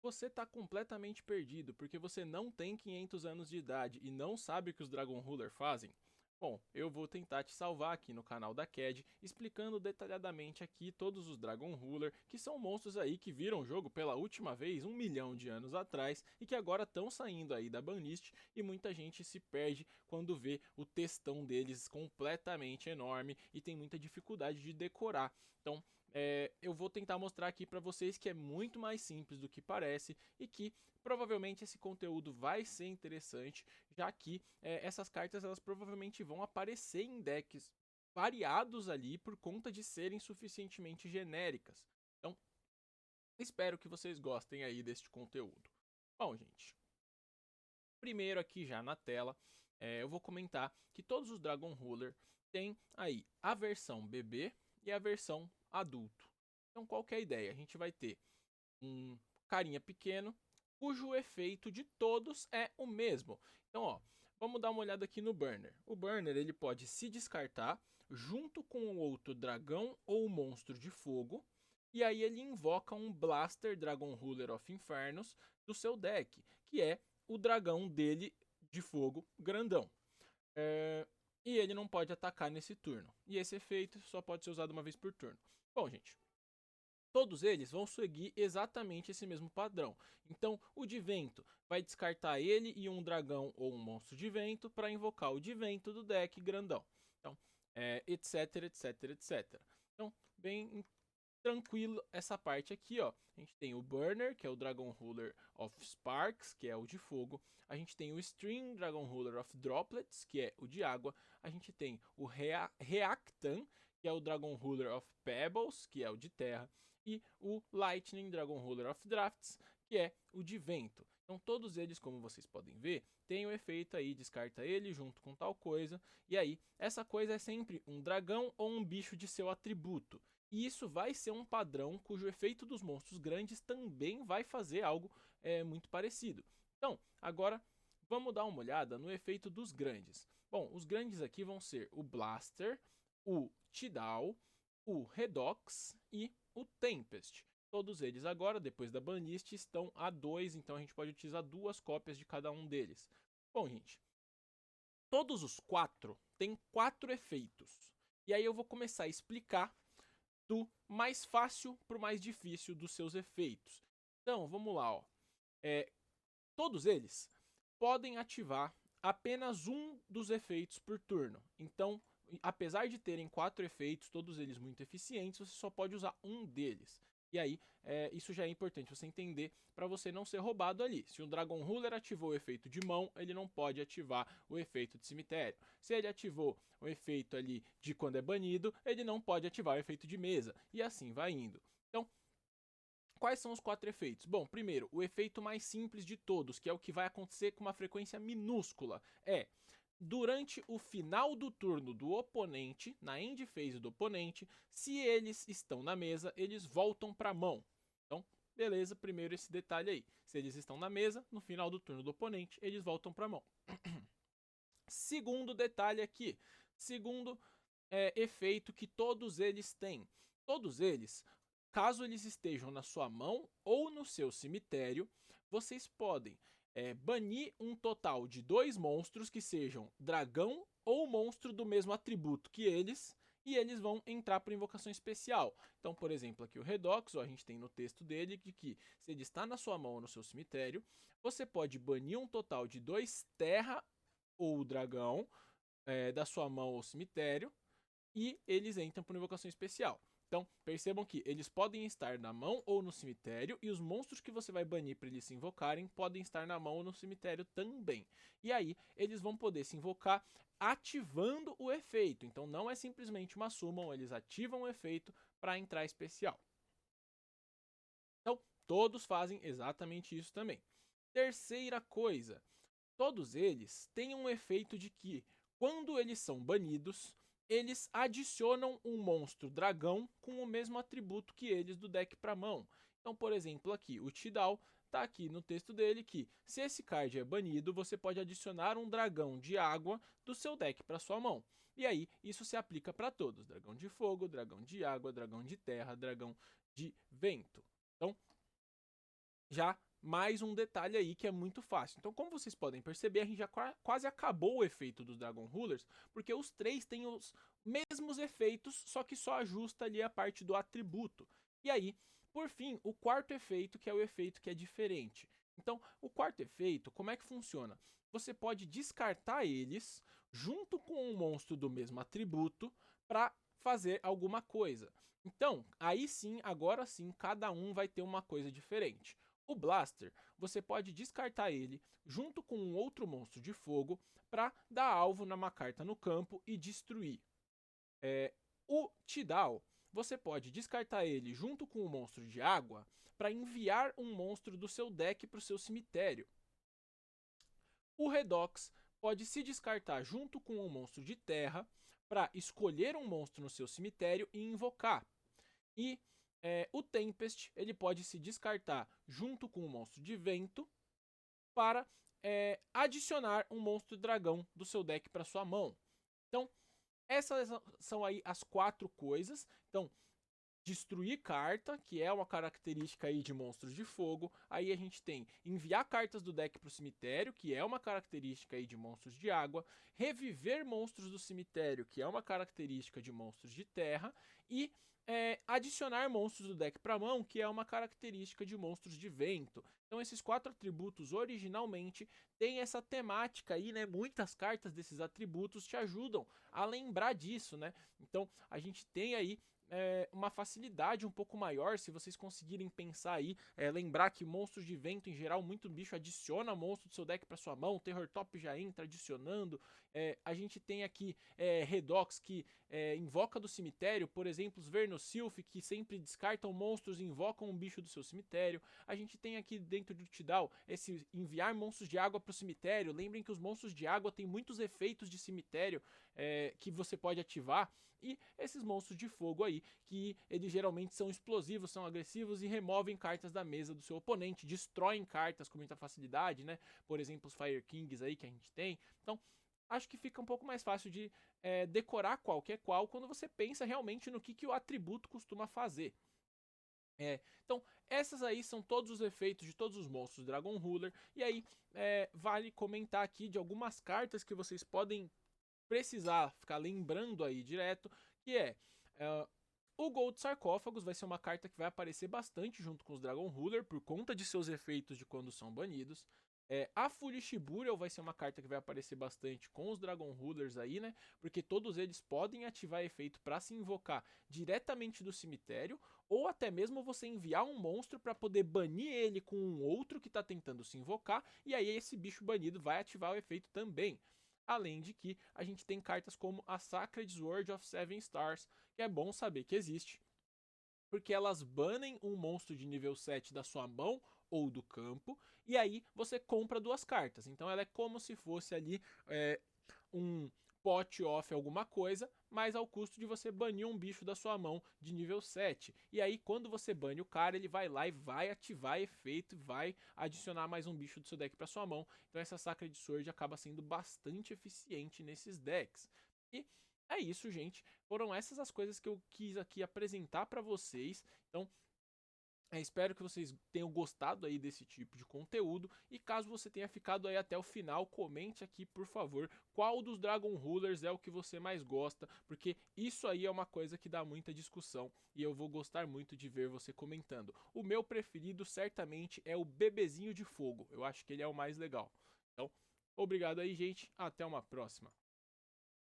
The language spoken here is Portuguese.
Você está completamente perdido porque você não tem 500 anos de idade e não sabe o que os Dragon Ruler fazem? Bom, eu vou tentar te salvar aqui no canal da CAD, explicando detalhadamente aqui todos os Dragon Ruler, que são monstros aí que viram o jogo pela última vez 1 milhão de anos atrás e que agora estão saindo aí da banlist e muita gente se perde quando vê o textão deles completamente enorme e tem muita dificuldade de decorar. Então, eu vou tentar mostrar aqui para vocês que é muito mais simples do que parece e que provavelmente esse conteúdo vai ser interessante, já que essas cartas elas provavelmente vão aparecer em decks variados ali por conta de serem suficientemente genéricas. Então, espero que vocês gostem aí deste conteúdo. Bom, gente, primeiro aqui já na tela, eu vou comentar que todos os Dragon Ruler têm aí a versão bebê e a versão adulto. Então, qual que é a ideia? A gente vai ter um carinha pequeno, cujo efeito de todos é o mesmo. Então, ó, vamos dar uma olhada aqui no Burner. O Burner ele pode se descartar junto com o outro dragão ou monstro de fogo. E aí ele invoca um Blaster Dragon Ruler of Infernos do seu deck, que é o dragão dele de fogo grandão. E ele não pode atacar nesse turno. E esse efeito só pode ser usado uma vez por turno. Bom, gente, todos eles vão seguir exatamente esse mesmo padrão. Então, o de vento vai descartar ele e um dragão ou um monstro de vento para invocar o de vento do deck grandão. Então, etc, etc, etc. Então, bem tranquilo essa parte aqui, ó. A gente tem o Burner, que é o Dragon Ruler of Sparks, que é o de fogo. A gente tem o Stream Dragon Ruler of Droplets, que é o de água. A gente tem o Reactan, que é o Dragon Ruler of Pebbles, que é o de terra. E o Lightning Dragon Ruler of Drafts, que é o de vento. Então todos eles, como vocês podem ver, tem o efeito aí, descarta ele junto com tal coisa. E aí, essa coisa é sempre um dragão ou um bicho de seu atributo. E isso vai ser um padrão cujo efeito dos monstros grandes também vai fazer algo muito parecido. Então, agora vamos dar uma olhada no efeito dos grandes. Bom, os grandes aqui vão ser o Blaster, o Tidal, o Redox e o Tempest. Todos eles agora, depois da banlist, estão a 2, então a gente pode utilizar 2 cópias de cada um deles. Bom, gente, todos os 4 têm 4 efeitos. E aí eu vou começar a explicar do mais fácil para o mais difícil dos seus efeitos. Então, vamos lá. Ó. Todos eles podem ativar apenas um dos efeitos por turno. Então, apesar de terem 4 efeitos, todos eles muito eficientes, você só pode usar um deles. E aí, isso já é importante você entender para você não ser roubado ali. Se o Dragon Ruler ativou o efeito de mão, ele não pode ativar o efeito de cemitério. Se ele ativou o efeito ali de quando é banido, ele não pode ativar o efeito de mesa. E assim vai indo. Então, quais são os 4 efeitos? Bom, primeiro, o efeito mais simples de todos, que é o que vai acontecer com uma frequência minúscula, é durante o final do turno do oponente, na end phase do oponente, se eles estão na mesa, eles voltam para a mão. Então, beleza, primeiro esse detalhe aí. Se eles estão na mesa, no final do turno do oponente, eles voltam para a mão. Segundo detalhe aqui, segundo efeito que todos eles têm. Todos eles, caso eles estejam na sua mão ou no seu cemitério, vocês podem banir um total de 2 monstros que sejam dragão ou monstro do mesmo atributo que eles, e eles vão entrar por invocação especial. Então, por exemplo, aqui o Redox, ó, a gente tem no texto dele de que se ele está na sua mão ou no seu cemitério, você pode banir um total de 2 terra ou dragão da sua mão ou cemitério, e eles entram por invocação especial. Então, percebam que eles podem estar na mão ou no cemitério, e os monstros que você vai banir para eles se invocarem podem estar na mão ou no cemitério também. E aí, eles vão poder se invocar ativando o efeito. Então, não é simplesmente uma summon, eles ativam o efeito para entrar especial. Então, todos fazem exatamente isso também. Terceira coisa, todos eles têm um efeito de que, quando eles são banidos, eles adicionam um monstro dragão com o mesmo atributo que eles do deck para mão. Então, por exemplo, aqui o Tidal tá aqui no texto dele que, se esse card é banido, você pode adicionar um dragão de água do seu deck para sua mão. E aí, isso se aplica para todos: dragão de fogo, dragão de água, dragão de terra, dragão de vento. Então, já mais um detalhe aí que é muito fácil. Então, como vocês podem perceber, a gente já quase acabou o efeito dos Dragon Rulers, porque os três têm os mesmos efeitos, só que só ajusta ali a parte do atributo. E aí, por fim, o quarto efeito, que é o efeito que é diferente. Então, o quarto efeito, como é que funciona? Você pode descartar eles junto com um monstro do mesmo atributo para fazer alguma coisa. Então, aí sim, agora sim, cada um vai ter uma coisa diferente. O Blaster, você pode descartar ele junto com um outro monstro de fogo para dar alvo numa carta no campo e destruir. O Tidal, você pode descartar ele junto com um monstro de água para enviar um monstro do seu deck para o seu cemitério. O Redox pode se descartar junto com um monstro de terra para escolher um monstro no seu cemitério e invocar. E o Tempest ele pode se descartar junto com um monstro de vento para adicionar um monstro dragão do seu deck para sua mão. Então, essas são aí as 4 coisas. Então, destruir carta, que é uma característica aí de monstros de fogo. Aí a gente tem enviar cartas do deck para o cemitério, que é uma característica aí de monstros de água. Reviver monstros do cemitério, que é uma característica de monstros de terra. E adicionar monstros do deck para mão, que é uma característica de monstros de vento. Então esses 4 atributos originalmente têm essa temática aí, né? Muitas cartas desses atributos te ajudam a lembrar disso, né? Então a gente tem aí uma facilidade um pouco maior se vocês conseguirem pensar aí, lembrar que monstros de vento em geral, muito bicho adiciona monstro do seu deck para sua mão, Terror Top já entra adicionando, a gente tem aqui Redox que invoca do cemitério, por exemplo os Vernosylph que sempre descartam monstros e invocam um bicho do seu cemitério, a gente tem aqui dentro do Tidal esse enviar monstros de água para o cemitério, lembrem que os monstros de água têm muitos efeitos de cemitério que você pode ativar, e esses monstros de fogo aí, que eles geralmente são explosivos, são agressivos e removem cartas da mesa do seu oponente, destroem cartas com muita facilidade, né? Por exemplo, os Fire Kings aí que a gente tem. Então, acho que fica um pouco mais fácil de decorar qual que é qual quando você pensa realmente no que o atributo costuma fazer. Então, essas aí são todos os efeitos de todos os monstros Dragon Ruler. E aí, vale comentar aqui de algumas cartas que vocês podem precisar ficar lembrando aí direto, que o Gold Sarcófagos vai ser uma carta que vai aparecer bastante junto com os Dragon Ruler, por conta de seus efeitos de quando são banidos. A Foolish Burial vai ser uma carta que vai aparecer bastante com os Dragon Rulers aí, né? Porque todos eles podem ativar efeito para se invocar diretamente do cemitério, ou até mesmo você enviar um monstro para poder banir ele com um outro que está tentando se invocar, e aí esse bicho banido vai ativar o efeito também. Além de que a gente tem cartas como a Sacred Sword of Seven Stars, que é bom saber que existe, porque elas banem um monstro de nível 7 da sua mão ou do campo, e aí você compra 2 cartas. Então ela é como se fosse ali um pot off alguma coisa, mas ao custo de você banir um bicho da sua mão de nível 7. E aí quando você bane o cara, ele vai lá e vai ativar efeito e vai adicionar mais um bicho do seu deck para sua mão. Então essa Sacred Sword acaba sendo bastante eficiente nesses decks. E é isso, gente. Foram essas as coisas que eu quis aqui apresentar para vocês. Então, espero que vocês tenham gostado aí desse tipo de conteúdo, e caso você tenha ficado aí até o final, comente aqui, por favor, qual dos Dragon Rulers é o que você mais gosta, porque isso aí é uma coisa que dá muita discussão e eu vou gostar muito de ver você comentando. O meu preferido certamente é o Bebezinho de Fogo, eu acho que ele é o mais legal. Então, obrigado aí, gente, até uma próxima.